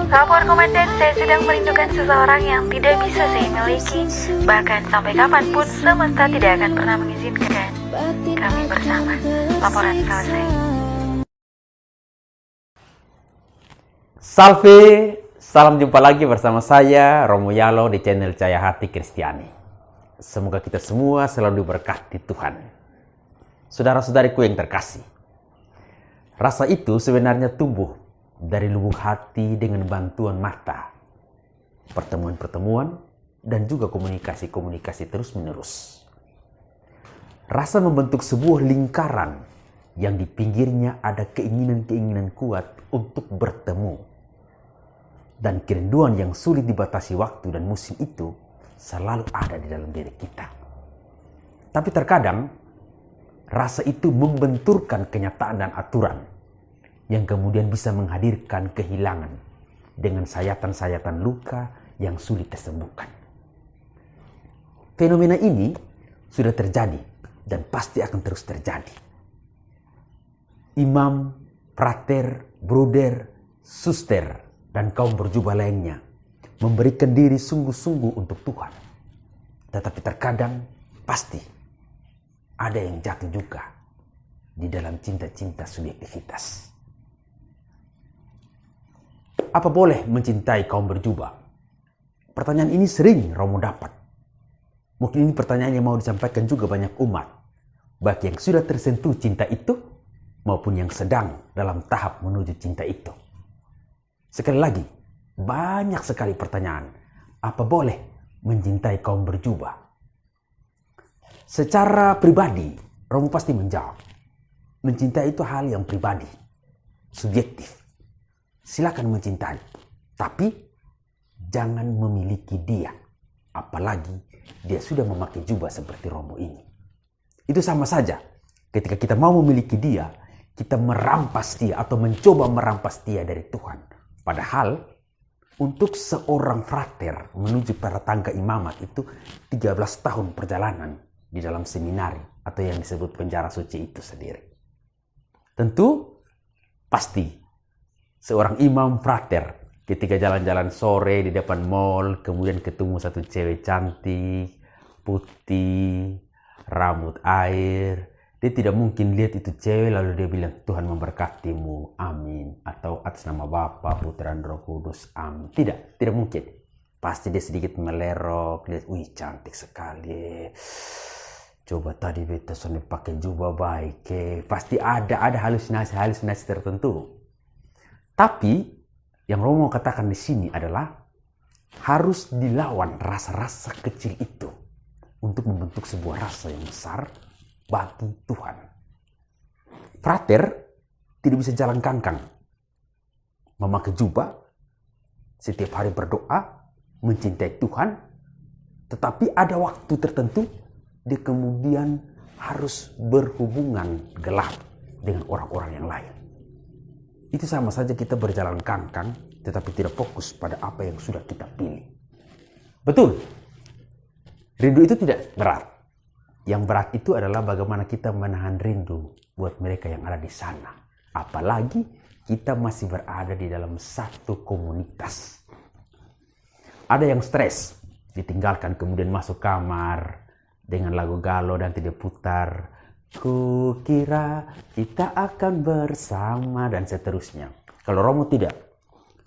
Lapor komandan, saya sedang merindukan seseorang yang tidak bisa saya miliki. Bahkan sampai kapanpun semesta tidak akan pernah mengizinkan kami bersama. Laporan selesai. Salve, salam jumpa lagi bersama saya Romo Yalo di channel Cahaya Hati Kristiani. Semoga kita semua selalu diberkati Tuhan. Saudara-saudariku yang terkasih, rasa itu sebenarnya tumbuh dari lubuk hati dengan bantuan mata, pertemuan-pertemuan, dan juga komunikasi-komunikasi terus-menerus. Rasa membentuk sebuah lingkaran yang di pinggirnya ada keinginan-keinginan kuat untuk bertemu. Dan kerinduan yang sulit dibatasi waktu dan musim itu selalu ada di dalam diri kita. Tapi terkadang, rasa itu membenturkan kenyataan dan aturan yang kemudian bisa menghadirkan kehilangan dengan sayatan-sayatan luka yang sulit disembuhkan. Fenomena ini sudah terjadi dan pasti akan terus terjadi. Imam, frater, bruder, suster, dan kaum berjubah lainnya memberikan diri sungguh-sungguh untuk Tuhan. Tetapi terkadang pasti ada yang jatuh juga di dalam cinta-cinta subjektivitas. Apa boleh mencintai kaum berjubah? Pertanyaan ini sering Romo dapat. Mungkin ini pertanyaan yang mau disampaikan juga banyak umat, baik yang sudah tersentuh cinta itu maupun yang sedang dalam tahap menuju cinta itu. Sekali lagi, banyak sekali pertanyaan. Apa boleh mencintai kaum berjubah? Secara pribadi, Romo pasti menjawab. Mencintai itu hal yang pribadi, subjektif. Silakan mencintai, tapi jangan memiliki dia. Apalagi dia sudah memakai jubah seperti Romo ini. Itu sama saja. Ketika kita mau memiliki dia, kita merampas dia atau mencoba merampas dia dari Tuhan. Padahal untuk seorang frater menuju para tangga imamat itu 13 tahun perjalanan di dalam seminari atau yang disebut penjara suci itu sendiri. Tentu pasti seorang imam frater ketika jalan-jalan sore di depan mall, kemudian ketemu satu cewek cantik, putih, rambut air, dia tidak mungkin lihat itu cewek lalu dia bilang, Tuhan memberkatimu, amin. Atau atas nama Bapa, Putra, dan Roh Kudus, amin. Tidak mungkin. Pasti dia sedikit melerok, lihat, wih cantik sekali. Coba tadi beta soalnya pakai jubah baik. Pasti ada halusinasi tertentu. Tapi yang Romo katakan di sini adalah harus dilawan rasa-rasa kecil itu untuk membentuk sebuah rasa yang besar bagi Tuhan. Frater tidak bisa jalan kangkang, memakai jubah, setiap hari berdoa, mencintai Tuhan, tetapi ada waktu tertentu dia kemudian harus berhubungan gelap dengan orang-orang yang lain. Itu sama saja kita berjalan kangkang tetapi tidak fokus pada apa yang sudah kita pilih. Betul. Rindu itu tidak berat. Yang berat itu adalah bagaimana kita menahan rindu buat mereka yang ada di sana. Apalagi kita masih berada di dalam satu komunitas. Ada yang stres, ditinggalkan kemudian masuk kamar dengan lagu galau dan tidak putar. Kukira kita akan bersama dan seterusnya. Kalau Romo tidak.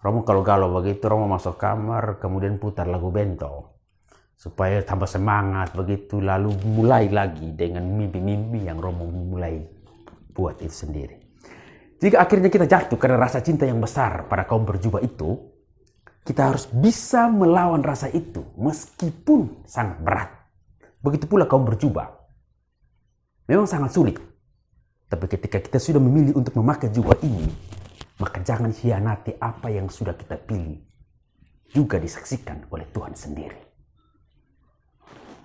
Romo kalau galau begitu Romo masuk kamar kemudian putar lagu Bento. Supaya tambah semangat begitu lalu mulai lagi dengan mimpi-mimpi yang Romo mulai buat itu sendiri. Jika akhirnya kita jatuh karena rasa cinta yang besar pada kaum berjubah itu, kita harus bisa melawan rasa itu meskipun sangat berat. Begitu pula kaum berjubah. Memang sangat sulit. Tapi ketika kita sudah memilih untuk memakai jubah ini, maka jangan hianati apa yang sudah kita pilih. Juga disaksikan oleh Tuhan sendiri.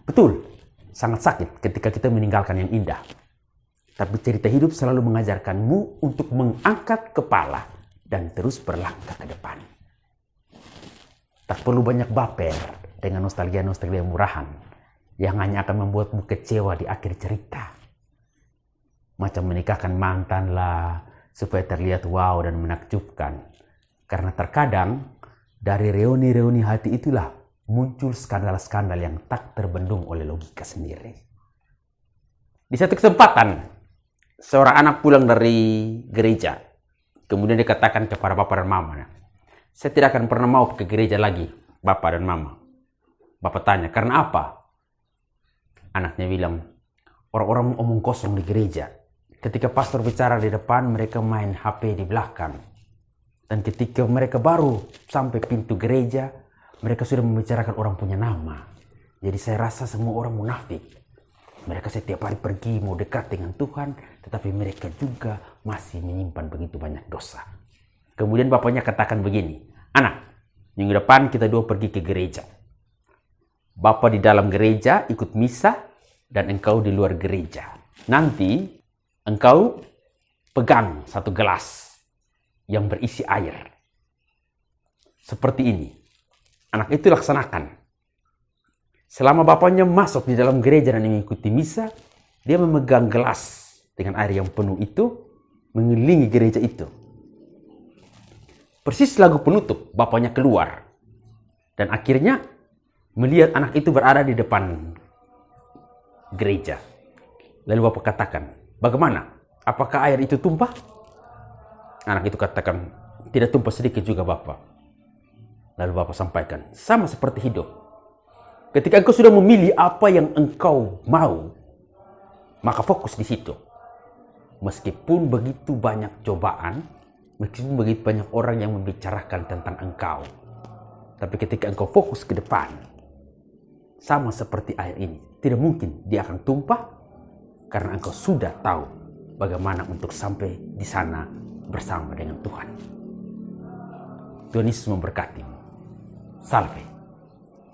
Betul, sangat sakit ketika kita meninggalkan yang indah. Tapi cerita hidup selalu mengajarkanmu untuk mengangkat kepala dan terus berlangkah ke depan. Tak perlu banyak baper dengan nostalgia-nostalgia murahan yang hanya akan membuatmu kecewa di akhir cerita. Macam menikahkan mantan lah, supaya terlihat wow dan menakjubkan. Karena terkadang Dari reuni-reuni hati itulah muncul skandal-skandal yang tak terbendung oleh logika sendiri. Di satu kesempatan, seorang anak pulang dari gereja. Kemudian dia katakan kepada bapak dan mama, saya tidak akan pernah mau ke gereja lagi, bapak dan mama. Bapak tanya, karena apa? Anaknya bilang, orang-orang omong kosong di gereja. Ketika pastor bicara di depan, mereka main HP di belakang. Dan ketika mereka baru sampai pintu gereja, mereka sudah membicarakan orang punya nama. Jadi saya rasa semua orang munafik. Mereka setiap hari pergi mau dekat dengan Tuhan, tetapi mereka juga masih menyimpan begitu banyak dosa. Kemudian bapaknya katakan begini, anak, minggu depan kita dua pergi ke gereja. Bapak di dalam gereja ikut misa dan engkau di luar gereja. Nanti engkau pegang satu gelas yang berisi air. Seperti ini. Anak itu laksanakan. Selama bapaknya masuk di dalam gereja dan mengikuti misa, dia memegang gelas dengan air yang penuh itu, mengelilingi gereja itu. Persis lagu penutup, bapaknya keluar. Dan akhirnya melihat anak itu berada di depan gereja. Lalu bapak katakan, bagaimana? Apakah air itu tumpah? Anak itu katakan, tidak tumpah sedikit juga bapak. Lalu bapak sampaikan, sama seperti hidup. Ketika engkau sudah memilih apa yang engkau mau, maka fokus di situ. Meskipun begitu banyak cobaan, meskipun begitu banyak orang yang membicarakan tentang engkau. Tapi ketika engkau fokus ke depan, sama seperti air ini, tidak mungkin dia akan tumpah karena engkau sudah tahu bagaimana untuk sampai di sana bersama dengan Tuhan. Tuhan Yesus memberkatimu. Salve.